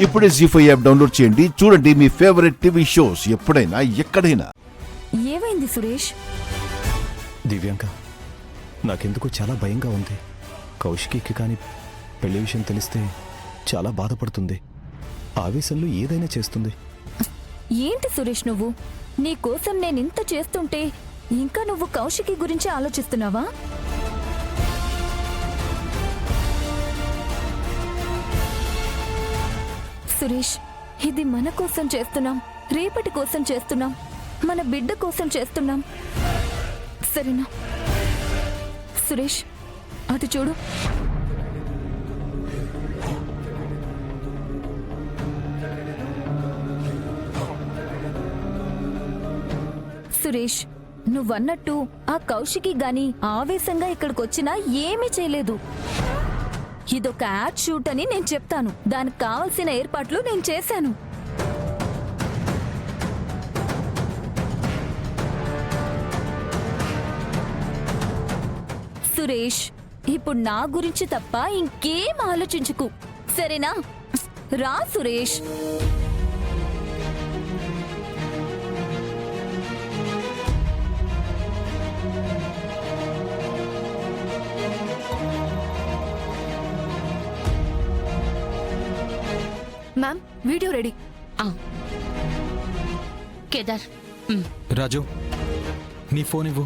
ఇప్పుడే జీ5 app download చేయండి. చూడండి మీ ఫేవరెట్ టీవీ షోస్ ఎప్పుడైనా ఎక్కడైనా. ఏమైంది సురేష్? దివ్యాంక, నాకెందుకో చాలా భయంగా ఉంది. కౌశికి కానీ పెళ్లి విషయం తెలిస్తే చాలా బాధపడుతుంది. ఆవేశంలో ఏదైనా చేస్తుంది. ఏంటి సురేష్ నువ్వు? నీ కోసం నేనింత చేస్తుంటే ఇంకా నువ్వు కౌశికి గురించి ఆలోచిస్తున్నావా? సురేష్, ఇది మన కోసం చేస్తున్నాం, రేపటి కోసం చేస్తున్నాం, మన బిడ్డ కోసం చేస్తున్నాం, సరేనా? సురేష్, అది చూడు. సురేష్, నువ్వన్నట్టు ఆ కౌశికి గాని ఆవేశంగా ఇక్కడికొచ్చినా ఏమీ చేయలేదు. ఇదొక యాడ్ షూట్ అని నేను చెప్తాను. దానికి కావలసిన ఏర్పాట్లు నేను చేశాను. సురేష్, ఇప్పుడు నా గురించి తప్ప ఇంకేం ఆలోచించుకు, సరేనా? రా Suresh. Ma'am, video ready. Kedar, Raju, నీ ఫోన్ ఇవ్వు.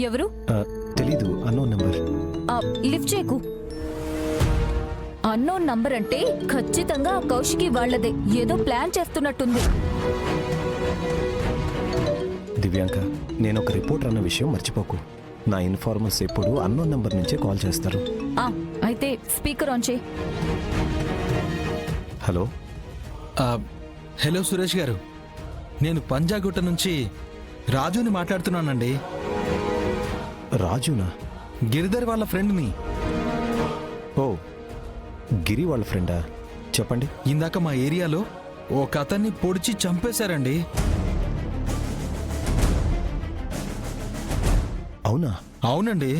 ఎవరు? తెలీదు, అన్నోన్ నంబర్. లిఫ్ట్ చేయకు. అన్నోన్ నంబర్ అంటే ఖచ్చితంగా ఆ కౌశికి వాళ్లదే. ఏదో ప్లాన్ చేస్తున్నట్టుంది. దివ్యాంక, నేను ఒక రిపోర్టర్ అన్న విషయం మర్చిపోకు. నా ఇన్ఫార్మర్స్ ఎప్పుడు అన్నోన్ నంబర్ నుంచే కాల్ చేస్తారు. అయితే స్పీకర్ ఆన్ చేయి. హలో. హలో సురేష్ గారు, నేను పంజాగుట్ట నుంచి రాజుని మాట్లాడుతున్నానండి. రాజునా? గిరిధర్ వాళ్ళ ఫ్రెండ్ని. ఓ, గిరి వాళ్ళ ఫ్రెండా? చెప్పండి. ఇందాక మా ఏరియాలో ఒక అతన్ని పొడిచి చంపేశారండి. అవునా? అవునండి,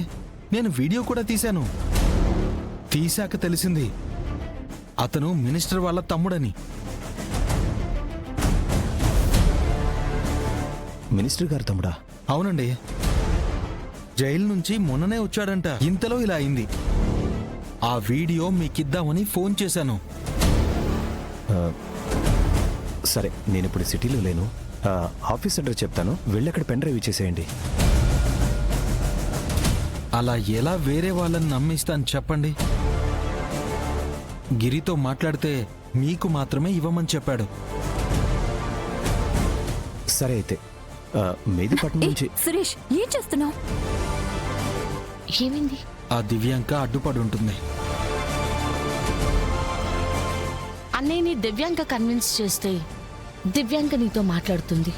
నేను వీడియో కూడా తీశాను. తీశాక తెలిసింది అతను మినిస్టర్ వాళ్ళ తమ్ముడని. మినిస్టర్ గారు తమ్ముడా? అవునండి, జైలు నుంచి మొన్ననే వచ్చాడంట. ఇంతలో ఇలా అయింది. ఆ వీడియో మీకిద్దామని ఫోన్ చేశాను. సరే, నేను ఇప్పుడు సిటీలో లేను. ఆఫీస్ అడ్రస్ చెప్తాను, వెళ్ళి అక్కడ పెన్ డ్రైవ్ ఇచ్చేసేయండి. అలా ఎలా వేరే వాళ్ళని నమ్మిస్తాను చెప్పండి? గిరితో మాట్లాడితే మీకు మాత్రమే ఇవ్వమని చెప్పాడు. సరే అయితే మేదిపట్నం నుంచి. సురేష్, ఏం చేస్తున్నావు? ఏమైంది? ఆ దివ్యాంక అడ్డుపడి ఉంటుంది. అన్నయ్యని దివ్యాంక కన్విన్స్ చేస్తే దివ్యాంక నీతో మాట్లాడుతుంది.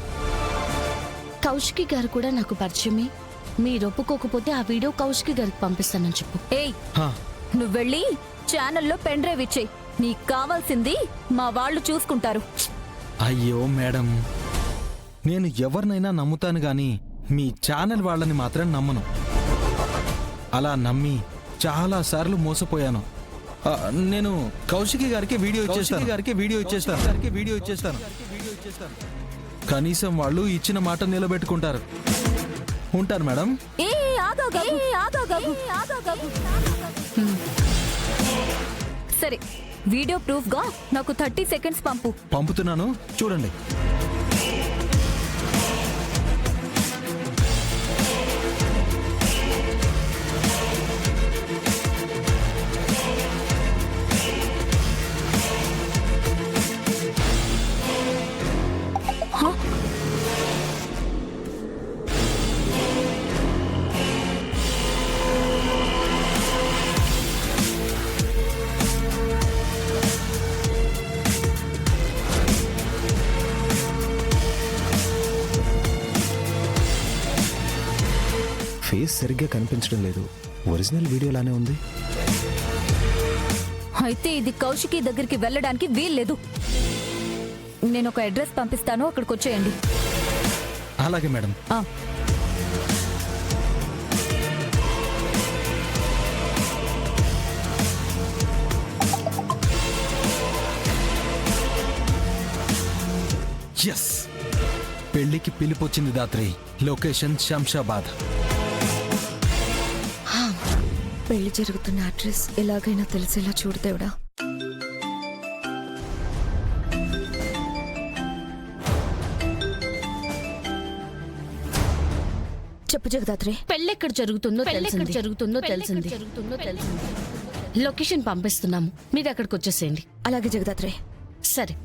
కౌశికి గారు కూడా నాకు పరిచయమే. మీరు ఒప్పుకోకపోతే ఆ వీడియో కౌశికి గారికి పంపిస్తానని చెప్పు. ఏయ్, హా, నువ్వెళ్ళి ఛానల్లో పెన్ డ్రైవ్ ఇచ్చేయి. నీకు కావాల్సింది మా వాళ్ళు చూసుకుంటారు. అయ్యో మేడం, నేను ఎవరినైనా నమ్ముతాను గాని మీ ఛానల్ వాళ్ళని మాత్రం నమ్మను. అలా నమ్మి చాలా సార్లు మోసపోయాను. నేను కౌశికి గారికి వీడియో ఇచ్చేస్తాను. కనీసం వాళ్ళు ఇచ్చిన మాట నిలబెట్టుకుంటారు. ఉంటాను మేడం. సరే, వీడియో ప్రూఫ్ గా నాకు 30 సెకండ్స్ పంపు. పంపుతున్నాను, చూడండి. ఫేస్ సరిగ్గా కనిపించడం లేదు. ఒరిజినల్ వీడియోలానే ఉంది. అయితే ఇది కౌశికి దగ్గరికి వెళ్ళడానికి వీల్లేదు. నేను ఒక అడ్రస్ పంపిస్తాను, అక్కడికి వచ్చేయండి. అలాగే మేడం. ఆ. ఎస్, పెళ్లికి పిలిపొచ్చింది దాత్రి. లొకేషన్ శంషాబాద్. పెళ్లి జరుగుతున్న అడ్రస్ ఎలాగైనా తెలిసేలా చూడు దేవుడా. చెప్పు జగదాత్రి. పెళ్ళెక్కడ జరుగుతుందో తెలిసింది. లొకేషన్ పంపిస్తున్నాము, మీరు అక్కడికి వచ్చేసేయండి. అలాగే జగదాత్రి. సరే.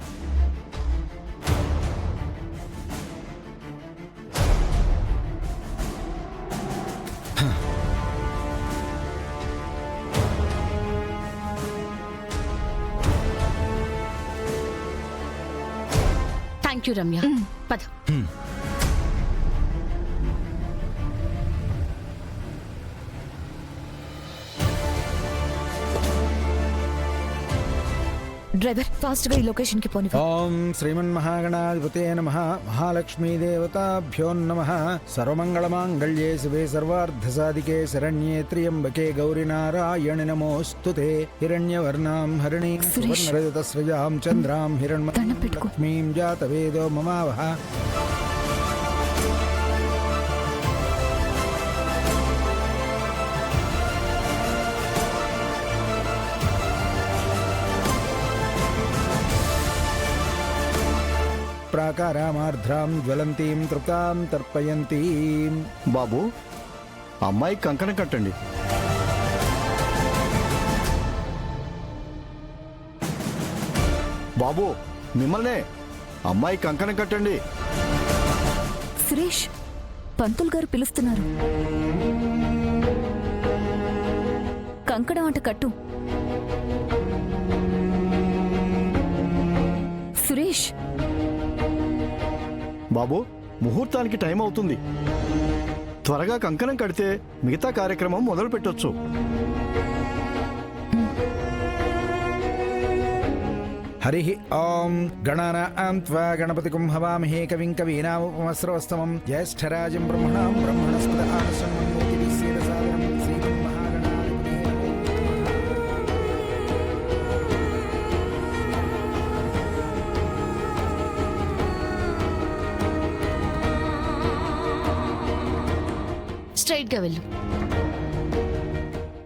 Thank you Ramya. పద. డ్రైవర్ ఫాస్ట్ గా ఈ లొకేషన్ కి పోని. ఓం శ్రీమన్మహాగణాధిపతే నమః. మహాలక్ష్మీ దేవతాభ్యో నమః. సర్వమంగళమాంగళ్యే శివే సర్వార్థసాధికే శరణ్యే త్ర్యంబకే గౌరీ నారాయణి నమోస్తుతే. హిరణ్యవర్ణాం హరిణీం సురేష్. సువర్ణరజతస్రజాం చంద్రాం దండం పెట్టుకో. హిరణ్మయీం జాతవేదో మమావహ. ప్రాకారామార్ధ్రాం జ్వలంతీం తృప్తాం తర్పయంతీం. బాబు, అమ్మాయి కంకణం కట్టండి. బాబు, మిమ్మల్నే. అమ్మాయి కంకణం కట్టండి. సురేష్, పంతులు గారు పిలుస్తున్నారు. కంకణం అంట కట్టు. సురేష్. బాబు, ముహూర్తానికి టైం అవుతుంది. త్వరగా కంకణం కడితే మిగతా కార్యక్రమం మొదలు పెట్టొచ్చు. హరి ఓం గణానాం త్వా గణపతిం హవామహే కవిం కవీనాముపమస్రవస్తమం. జ్యేష్ఠరాజం బ్రహ్మణాం బ్రహ్మణస్పద ఆనశన్మన్నోతిభిస్సేదసాదనం. శ్రీమన్మహాగణాధిపతయే స్ట్రైట్ గా వెళ్ళు.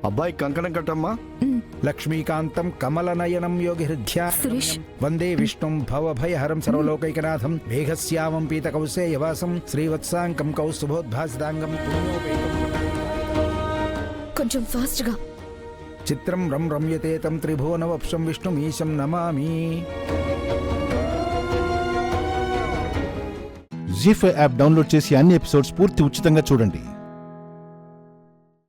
అబ్బాయి కంకణం కట్టమ్మా. లక్ష్మీకాంతం కమలనయనం సురేష్. యోగిహృద్ధ్యానం వందే విష్ణుం భవభయహరం సర్వలోకైకనాథం. మేఘశ్యామం పీతకౌసేయవాసం శ్రీవత్సాంకం కౌస్తుభోద్భాసితాంగం పుణ్యోపేతం. కొంచెం ఫాస్ట్ గా. చిత్రం రం రమ్యతే తం త్రిభువనవప్సం విష్ణుమీశం నమామి. జీ5 యాప్ డౌన్లోడ్ చేసి అన్ని ఎపిసోడ్స్ పూర్తి ఉచితంగా చూడండి.